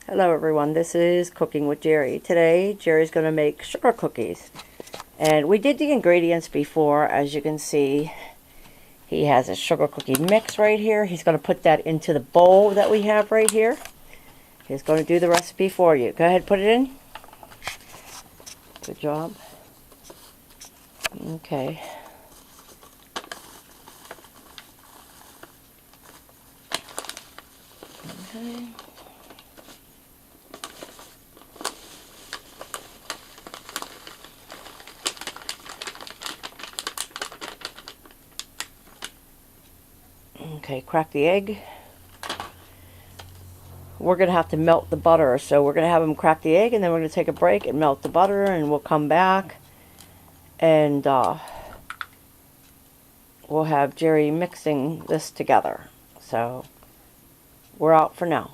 Hello everyone, this is Cooking with Jerry. Today Jerry's going to make sugar cookies. And we did the ingredients before. As you can see, he has a sugar cookie mix right here. He's going to put that into the bowl that we have right here. He's going to do the recipe for you. Go ahead, put it in. Good job. Okay. Okay. Okay, crack the egg. We're going to have to melt the butter, so we're going to have him crack the egg, and then we're going to take a break and melt the butter, and we'll come back, and we'll have Jerry mixing this together. So, we're out for now.